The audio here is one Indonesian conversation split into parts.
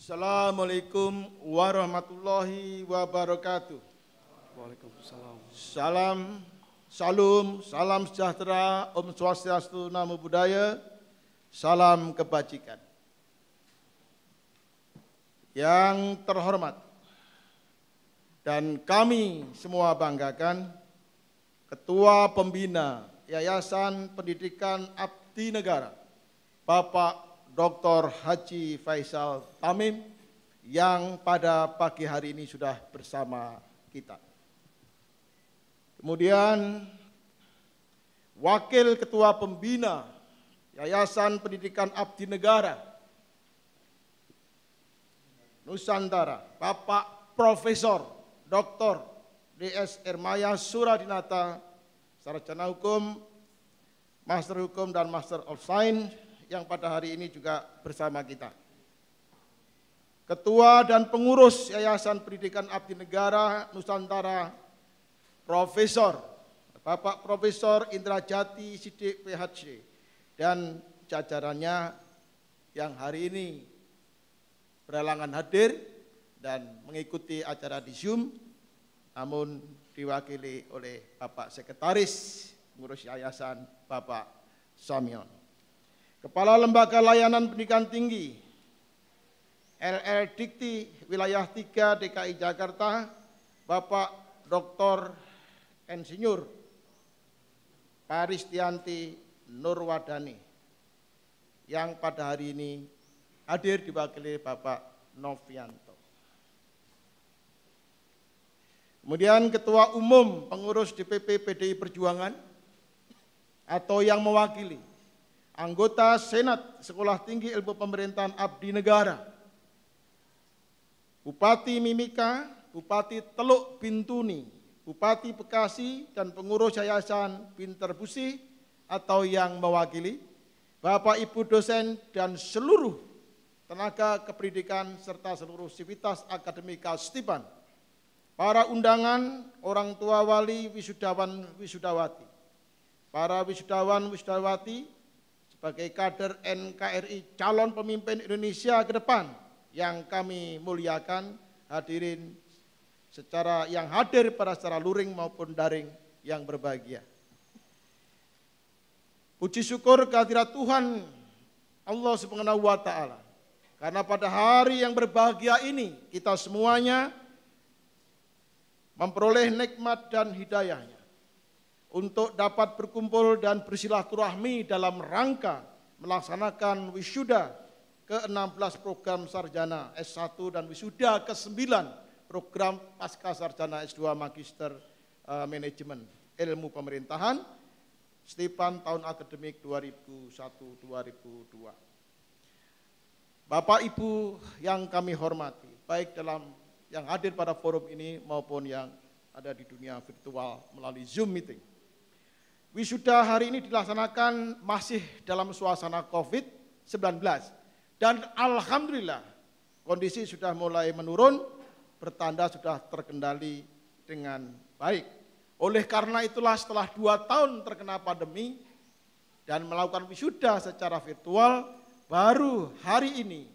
Assalamualaikum warahmatullahi wabarakatuh. Waalaikumsalam. Salam sejahtera, Om Swastiastu, Namo Buddhaya, salam kebajikan. Yang terhormat dan kami semua banggakan, Ketua Pembina Yayasan Pendidikan Abdi Negara, Bapak Dr. Haji Faisal Tamim, yang pada pagi hari ini sudah bersama kita. Kemudian Wakil Ketua Pembina Yayasan Pendidikan Abdi Negara Nusantara, Bapak Profesor Dr. DS Ermaya Suradinata, Sarjana Hukum, Master Hukum dan Master of Science, yang pada hari ini juga bersama kita. Ketua dan pengurus Yayasan Pendidikan Abdi Negara Nusantara, Profesor Bapak Profesor Indrajati Siddiq PhD, dan jajarannya yang hari ini berhalangan hadir dan mengikuti acara di Zoom, namun diwakili oleh Bapak Sekretaris Pengurus Yayasan, Bapak Samion. Kepala Lembaga Layanan Pendidikan Tinggi LL Dikti Wilayah 3 DKI Jakarta, Bapak Dr. Insinyur Paristianti Nurwadani, yang pada hari ini hadir diwakili Bapak Novianto. Kemudian Ketua Umum Pengurus DPP PDI Perjuangan atau yang mewakili anggota Senat Sekolah Tinggi Ilmu Pemerintahan Abdi Negara, Bupati Mimika, Bupati Teluk Bintuni, Bupati Bekasi, dan pengurus Yayasan Pinter Busi atau yang mewakili Bapak Ibu dosen dan seluruh tenaga kependidikan serta seluruh sivitas akademika Stipan, para undangan, orang tua wali, wisudawan, wisudawati, para wisudawan, wisudawati, sebagai kader NKRI calon pemimpin Indonesia ke depan yang kami muliakan, hadirin secara yang hadir pada secara luring maupun daring yang berbahagia. Puji syukur kehadirat Tuhan Allah Subhanahu wa Ta'ala, karena pada hari yang berbahagia ini kita semuanya memperoleh nikmat dan hidayahnya untuk dapat berkumpul dan bersilaturahmi dalam rangka melaksanakan wisuda ke-16 program sarjana S1 dan wisuda ke-9 program pasca sarjana S2 Magister Manajemen Ilmu Pemerintahan Stipan tahun akademik 2001-2002. Bapak Ibu yang kami hormati, baik dalam yang hadir pada forum ini maupun yang ada di dunia virtual melalui Zoom meeting. Wisuda hari ini dilaksanakan masih dalam suasana COVID-19 dan alhamdulillah kondisi sudah mulai menurun, bertanda sudah terkendali dengan baik. Oleh karena itulah setelah 2 tahun terkena pandemi dan melakukan wisuda secara virtual, baru hari ini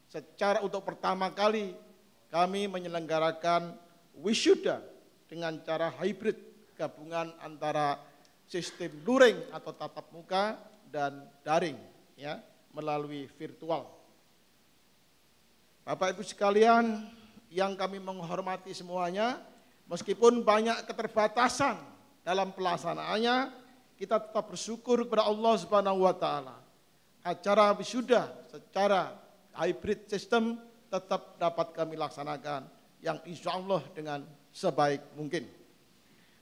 secara untuk pertama kali kami menyelenggarakan wisuda dengan cara hybrid, gabungan antara sistem luring atau tatap muka dan daring, ya, melalui virtual. Bapak Ibu sekalian yang kami menghormati semuanya, meskipun banyak keterbatasan dalam pelaksanaannya, kita tetap bersyukur kepada Allah Subhanahu wa Ta'ala. Acara wisuda secara hybrid sistem tetap dapat kami laksanakan yang insya Allah dengan sebaik mungkin.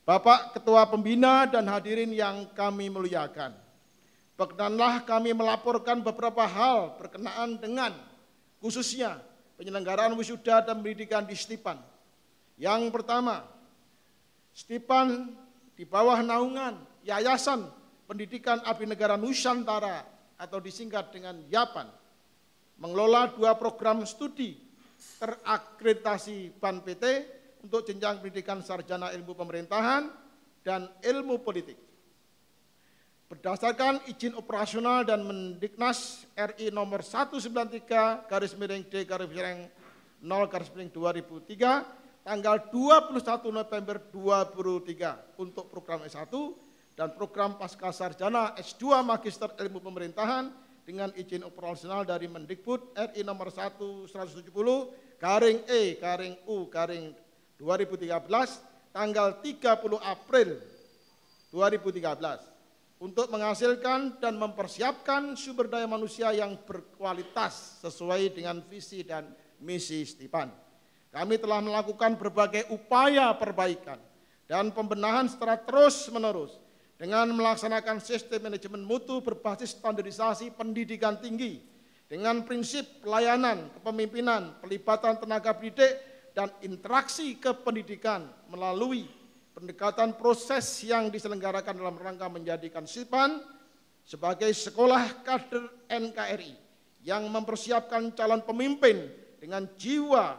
Bapak Ketua Pembina dan hadirin yang kami muliakan, perkenanlah kami melaporkan beberapa hal berkenaan dengan khususnya penyelenggaraan wisuda dan pendidikan di Stipan. Yang pertama, Stipan di bawah naungan Yayasan Pendidikan Abdi Negara Nusantara atau disingkat dengan YAPAN, mengelola 2 program studi terakreditasi BAN PT untuk jenjang pendidikan sarjana ilmu pemerintahan dan ilmu politik. berdasarkan izin operasional dan Mendiknas RI nomor 193/D/0/2003 tanggal 21 November 2003 untuk program S1 dan program Pascasarjana S2 Magister Ilmu Pemerintahan dengan izin operasional dari Mendikbud RI nomor 170/E/U/2013 tanggal 30 April 2013 untuk menghasilkan dan mempersiapkan sumber daya manusia yang berkualitas sesuai dengan visi dan misi Stipan. Kami telah melakukan berbagai upaya perbaikan dan pembenahan secara terus-menerus dengan melaksanakan sistem manajemen mutu berbasis standarisasi pendidikan tinggi dengan prinsip pelayanan, kepemimpinan, pelibatan tenaga pendidik, dan interaksi kependidikan melalui pendekatan proses yang diselenggarakan dalam rangka menjadikan Stipan sebagai sekolah kader NKRI yang mempersiapkan calon pemimpin dengan jiwa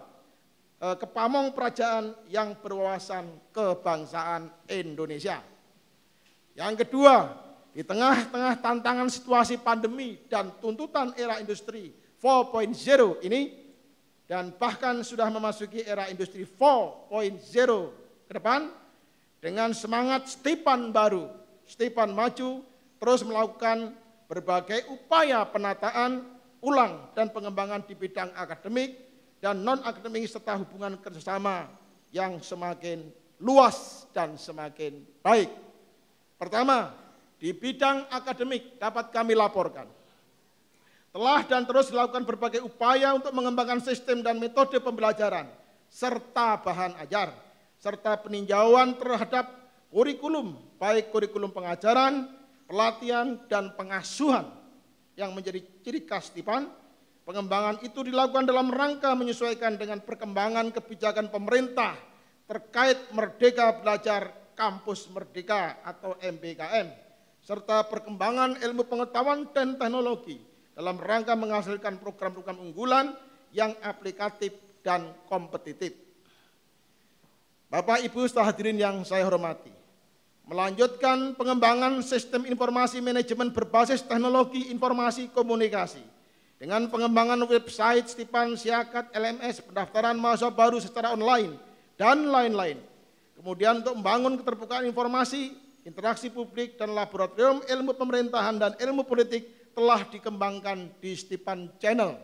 kepamong perajaan yang berwawasan kebangsaan Indonesia. Yang kedua, di tengah-tengah tantangan situasi pandemi dan tuntutan era industri 4.0 ini dan bahkan sudah memasuki era industri 4.0 ke depan, dengan semangat Stipan baru, Stipan maju, terus melakukan berbagai upaya penataan ulang dan pengembangan di bidang akademik dan non-akademik serta hubungan kerjasama yang semakin luas dan semakin baik. Pertama, di bidang akademik dapat kami laporkan, telah dan terus dilakukan berbagai upaya untuk mengembangkan sistem dan metode pembelajaran, serta bahan ajar, serta peninjauan terhadap kurikulum, baik kurikulum pengajaran, pelatihan, dan pengasuhan yang menjadi ciri khas Stipan. Pengembangan itu dilakukan dalam rangka menyesuaikan dengan perkembangan kebijakan pemerintah terkait Merdeka Belajar Kampus Merdeka atau MBKM, serta perkembangan ilmu pengetahuan dan teknologi dalam rangka menghasilkan program-program unggulan yang aplikatif dan kompetitif. Bapak Ibu hadirin yang saya hormati, melanjutkan pengembangan sistem informasi manajemen berbasis teknologi informasi komunikasi dengan pengembangan website Stipan Siakat LMS, pendaftaran mahasiswa baru secara online, dan lain-lain. Kemudian untuk membangun keterbukaan informasi, interaksi publik, dan laboratorium ilmu pemerintahan dan ilmu politik telah dikembangkan di Stipan Channel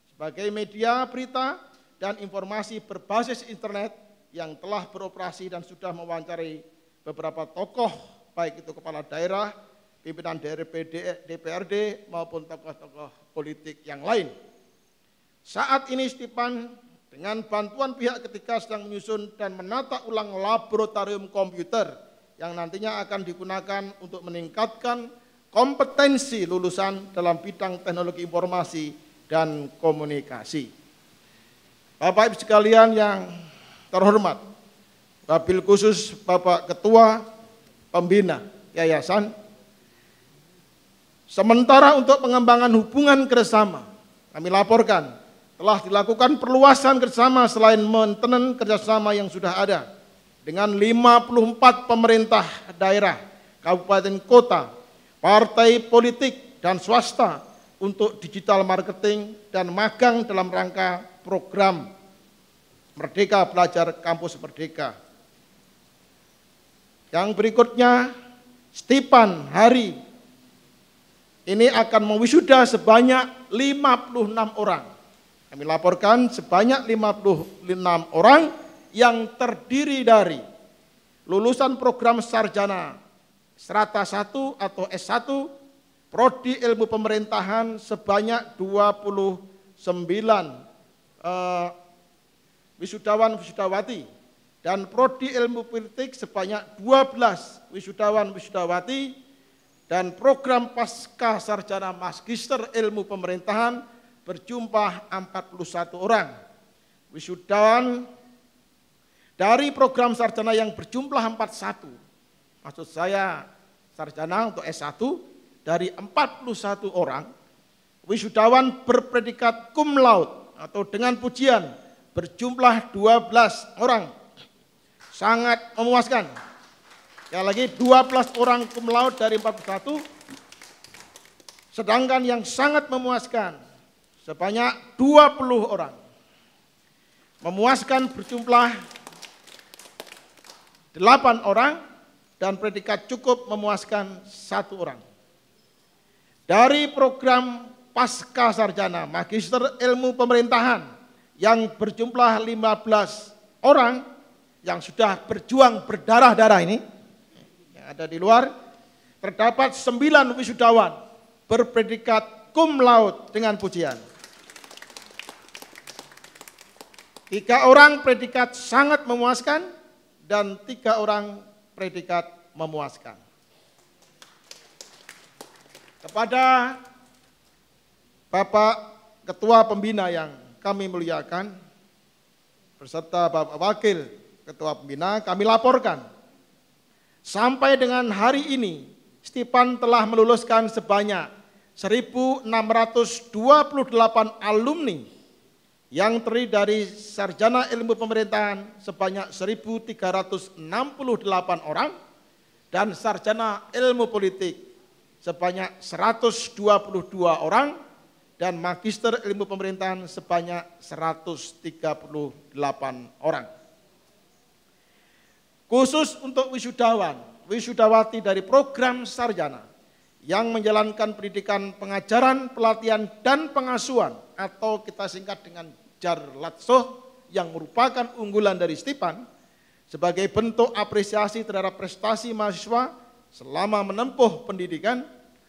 sebagai media berita dan informasi berbasis internet yang telah beroperasi dan sudah mewawancarai beberapa tokoh, baik itu kepala daerah, pimpinan DPRD, maupun tokoh-tokoh politik yang lain. Saat ini Stipan dengan bantuan pihak ketiga sedang menyusun dan menata ulang laboratorium komputer yang nantinya akan digunakan untuk meningkatkan kompetensi lulusan dalam bidang teknologi informasi dan komunikasi. Bapak Ibu sekalian yang terhormat, wabil khusus Bapak Ketua Pembina Yayasan, sementara untuk pengembangan hubungan kerjasama, kami laporkan telah dilakukan perluasan kerjasama selain maintenance kerjasama yang sudah ada dengan 54 pemerintah daerah, kabupaten kota, partai politik, dan swasta untuk digital marketing dan magang dalam rangka program Merdeka Belajar Kampus Merdeka. Yang berikutnya, Stipan hari ini akan mewisuda sebanyak 56 orang. Kami laporkan sebanyak 56 orang yang terdiri dari lulusan program sarjana strata 1 atau S1, prodi ilmu pemerintahan sebanyak 29 wisudawan-wisudawati, dan prodi ilmu politik sebanyak 12 wisudawan-wisudawati, dan program pasca sarjana magister ilmu pemerintahan berjumlah 41 orang. Wisudawan dari program sarjana yang berjumlah 41, maksud saya sarjana untuk S1 dari 41 orang, wisudawan berpredikat cum laude atau dengan pujian berjumlah 12 orang. Sangat memuaskan. Sekali lagi 12 orang cum laude dari 41. Sedangkan yang sangat memuaskan sebanyak 20 orang. Memuaskan berjumlah 8 orang dan predikat cukup memuaskan 1 orang. Dari program Pasca Sarjana Magister Ilmu Pemerintahan yang berjumlah 15 orang yang sudah berjuang berdarah-darah ini, yang ada di luar, terdapat 9 wisudawan berpredikat cum laude dengan pujian. 3 orang predikat sangat memuaskan dan 3 orang predikat memuaskan. Kepada Bapak Ketua Pembina yang kami muliakan, beserta Bapak Wakil Ketua Pembina, kami laporkan, sampai dengan hari ini, Stipan telah meluluskan sebanyak 1.628 alumni yang terdiri dari sarjana ilmu pemerintahan sebanyak 1.368 orang dan sarjana ilmu politik sebanyak 122 orang dan magister ilmu pemerintahan sebanyak 138 orang. Khusus untuk wisudawan, wisudawati dari program sarjana yang menjalankan pendidikan pengajaran, pelatihan, dan pengasuhan atau kita singkat dengan Jarlatsoh yang merupakan unggulan dari Stipan sebagai bentuk apresiasi terhadap prestasi mahasiswa selama menempuh pendidikan,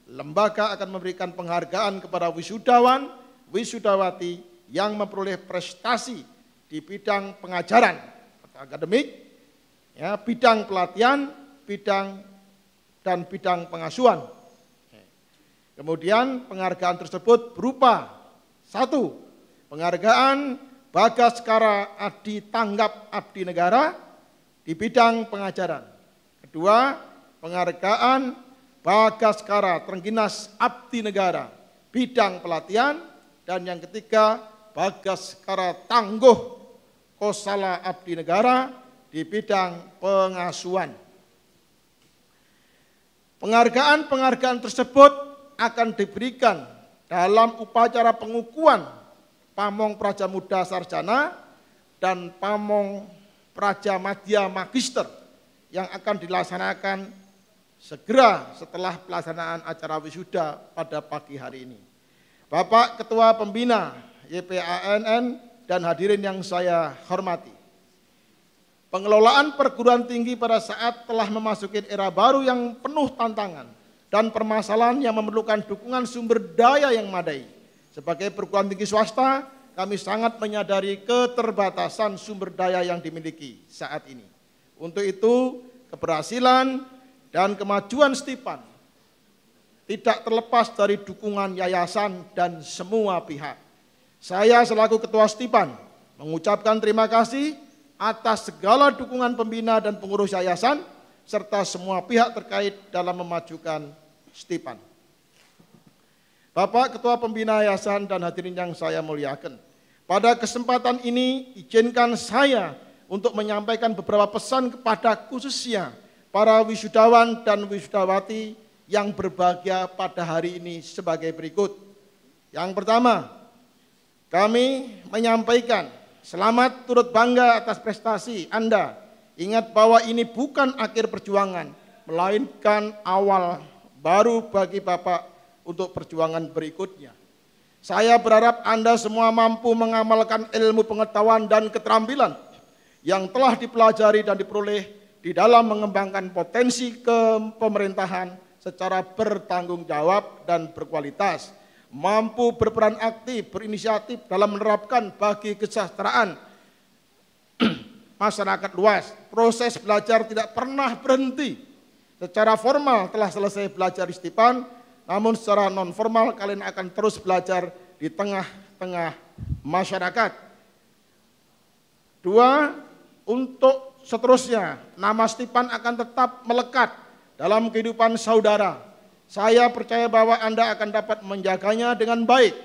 lembaga akan memberikan penghargaan kepada wisudawan, wisudawati yang memperoleh prestasi di bidang pengajaran atau akademik, ya, bidang pelatihan, bidang pengasuhan. Kemudian penghargaan tersebut berupa 1. Penghargaan Bagaskara Adi Tanggap Abdi Negara di bidang pengajaran. 2. Penghargaan Bagaskara Trengginas Abdi Negara bidang pelatihan. Dan yang ketiga, Bagaskara Tangguh Kosala Abdi Negara di bidang pengasuhan. Penghargaan-penghargaan tersebut akan diberikan dalam upacara pengukuhan Pamong Praja Muda Sarjana dan Pamong Praja Madya Magister yang akan dilaksanakan segera setelah pelaksanaan acara wisuda pada pagi hari ini. Bapak Ketua Pembina YPANN dan hadirin yang saya hormati, pengelolaan perguruan tinggi pada saat telah memasuki era baru yang penuh tantangan dan permasalahan yang memerlukan dukungan sumber daya yang memadai. Sebagai perguruan tinggi swasta, kami sangat menyadari keterbatasan sumber daya yang dimiliki saat ini. Untuk itu, keberhasilan dan kemajuan Stipan tidak terlepas dari dukungan yayasan dan semua pihak. Saya selaku Ketua Stipan mengucapkan terima kasih atas segala dukungan pembina dan pengurus yayasan serta semua pihak terkait dalam memajukan Stipan. Bapak Ketua Pembina Yayasan dan hadirin yang saya muliakan, pada kesempatan ini izinkan saya untuk menyampaikan beberapa pesan kepada khususnya para wisudawan dan wisudawati yang berbahagia pada hari ini sebagai berikut. Yang pertama, kami menyampaikan selamat turut bangga atas prestasi Anda. Ingat bahwa ini bukan akhir perjuangan, melainkan awal baru bagi Bapak untuk perjuangan berikutnya. Saya berharap Anda semua mampu mengamalkan ilmu pengetahuan dan keterampilan yang telah dipelajari dan diperoleh di dalam mengembangkan potensi kepemerintahan secara bertanggung jawab dan berkualitas, mampu berperan aktif, berinisiatif dalam menerapkan bagi kesejahteraan masyarakat luas. Proses belajar tidak pernah berhenti. Secara formal telah selesai belajar di Stipan, namun secara non formal kalian akan terus belajar di tengah-tengah masyarakat. 2. Untuk seterusnya, nama Stipan akan tetap melekat dalam kehidupan saudara. Saya percaya bahwa Anda akan dapat menjaganya dengan baik.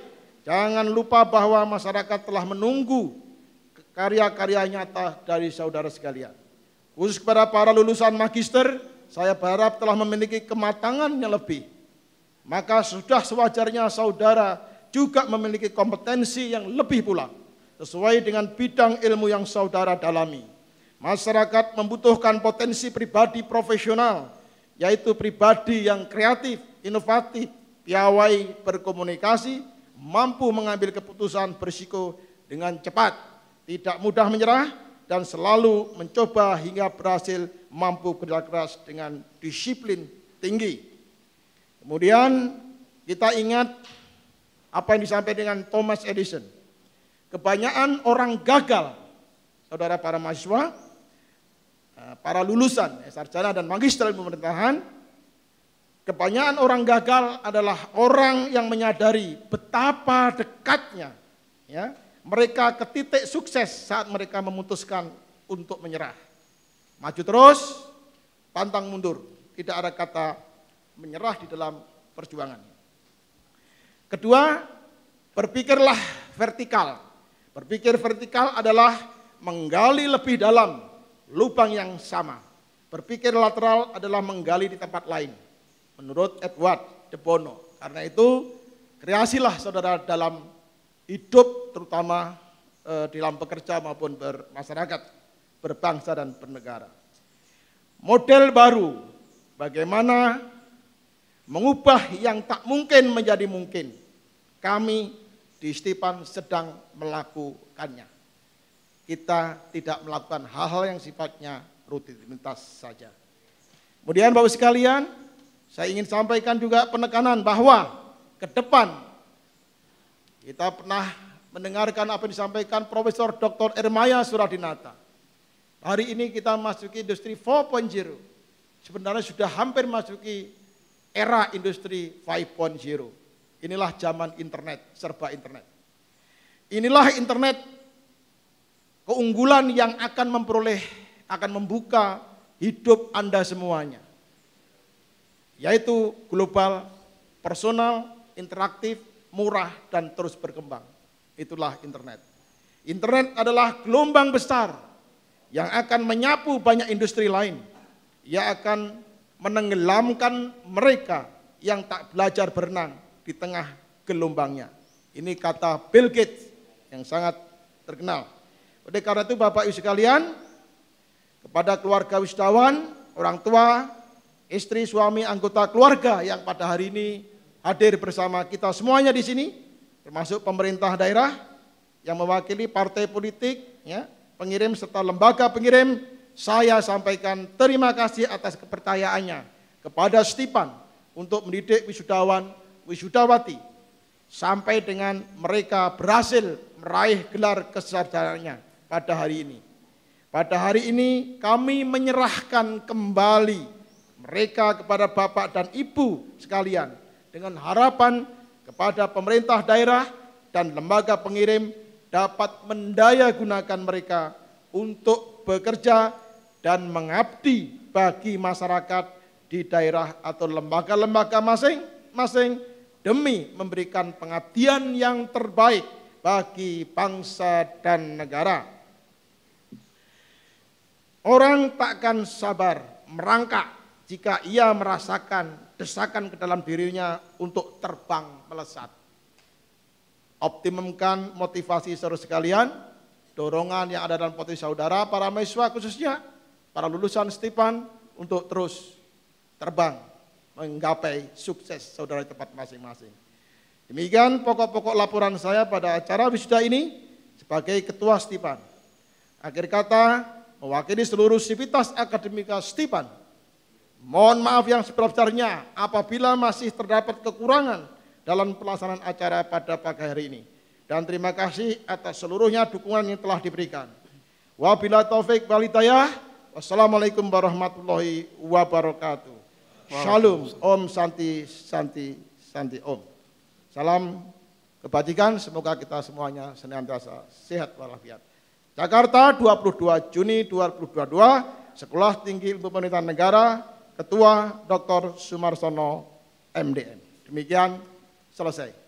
Jangan lupa bahwa masyarakat telah menunggu karya-karya nyata dari saudara sekalian. Khusus kepada para lulusan magister, saya berharap telah memiliki kematangan yang lebih. Maka sudah sewajarnya saudara juga memiliki kompetensi yang lebih pula, sesuai dengan bidang ilmu yang saudara dalami. Masyarakat membutuhkan potensi pribadi profesional, yaitu pribadi yang kreatif, inovatif, piawai berkomunikasi, mampu mengambil keputusan berisiko dengan cepat, tidak mudah menyerah, dan selalu mencoba hingga berhasil, mampu bekerja keras dengan disiplin tinggi. Kemudian kita ingat apa yang disampaikan dengan Thomas Edison. Kebanyakan orang gagal, saudara para mahasiswa, para lulusan sarjana dan magister ilmu pemerintahan, kebanyakan orang gagal adalah orang yang menyadari betapa dekatnya ya, mereka ke titik sukses saat mereka memutuskan untuk menyerah. Maju terus, pantang mundur. Tidak ada kata menyerah di dalam perjuangan. Kedua, berpikirlah vertikal. Berpikir vertikal adalah menggali lebih dalam lubang yang sama. Berpikir lateral adalah menggali di tempat lain. Menurut Edward de Bono. Karena itu, kreasilah saudara dalam hidup, terutama dalam bekerja maupun bermasyarakat, berbangsa dan bernegara. Model baru, bagaimana mengubah yang tak mungkin menjadi mungkin. Kami di Stipan sedang melakukannya. Kita tidak melakukan hal-hal yang sifatnya rutinitas saja. Kemudian Bapak sekalian, saya ingin sampaikan juga penekanan bahwa ke depan kita pernah mendengarkan apa yang disampaikan Profesor Dr. Ermaya Suradinata. Hari ini kita masuki industri 4.0. Sebenarnya sudah hampir masuki era industri 5.0. Inilah zaman internet, serba internet. Inilah internet keunggulan yang akan membuka hidup Anda semuanya. Yaitu global, personal, interaktif, murah, dan terus berkembang. Itulah internet. Internet adalah gelombang besar yang akan menyapu banyak industri lain. Ia akan menenggelamkan mereka yang tak belajar berenang di tengah gelombangnya. Ini kata Bill Gates yang sangat terkenal. Oleh karena itu Bapak Ibu sekalian, kepada keluarga wisudawan, orang tua, istri, suami, anggota keluarga yang pada hari ini hadir bersama kita semuanya di sini, termasuk pemerintah daerah yang mewakili partai politik, ya, pengirim serta lembaga pengirim, saya sampaikan terima kasih atas kepercayaannya kepada Stipan untuk mendidik wisudawan, wisudawati sampai dengan mereka berhasil meraih gelar kesarjanaannya pada hari ini. Pada hari ini kami menyerahkan kembali mereka kepada Bapak dan Ibu sekalian dengan harapan kepada pemerintah daerah dan lembaga pengirim dapat mendayagunakan mereka untuk bekerja dan mengabdi bagi masyarakat di daerah atau lembaga-lembaga masing-masing demi memberikan pengabdian yang terbaik bagi bangsa dan negara. Orang takkan sabar merangkak jika ia merasakan desakan ke dalam dirinya untuk terbang melesat. Optimumkan motivasi saudara sekalian, dorongan yang ada dalam potensi saudara, para mahasiswa khususnya, para lulusan Stipan untuk terus terbang, menggapai sukses saudara di tempat masing-masing. Demikian pokok-pokok laporan saya pada acara wisuda ini sebagai Ketua Stipan. Akhir kata, mewakili seluruh sivitas akademika Stipan, mohon maaf yang sebesar-besarnya apabila masih terdapat kekurangan dalam pelaksanaan acara pada pagi hari ini. Dan terima kasih atas seluruhnya dukungan yang telah diberikan. Wabillahi taufik wal hidayah. Wassalamualaikum warahmatullahi wabarakatuh. Shalom, Om Santi, Santi, Santi Om. Salam kebajikan, semoga kita semuanya senantiasa sehat walafiat. Jakarta, 22 Juni 2022, Sekolah Tinggi Ilmu Pemerintahan Negara, Ketua Dr. Sumarsono, MDM. Demikian, selesai.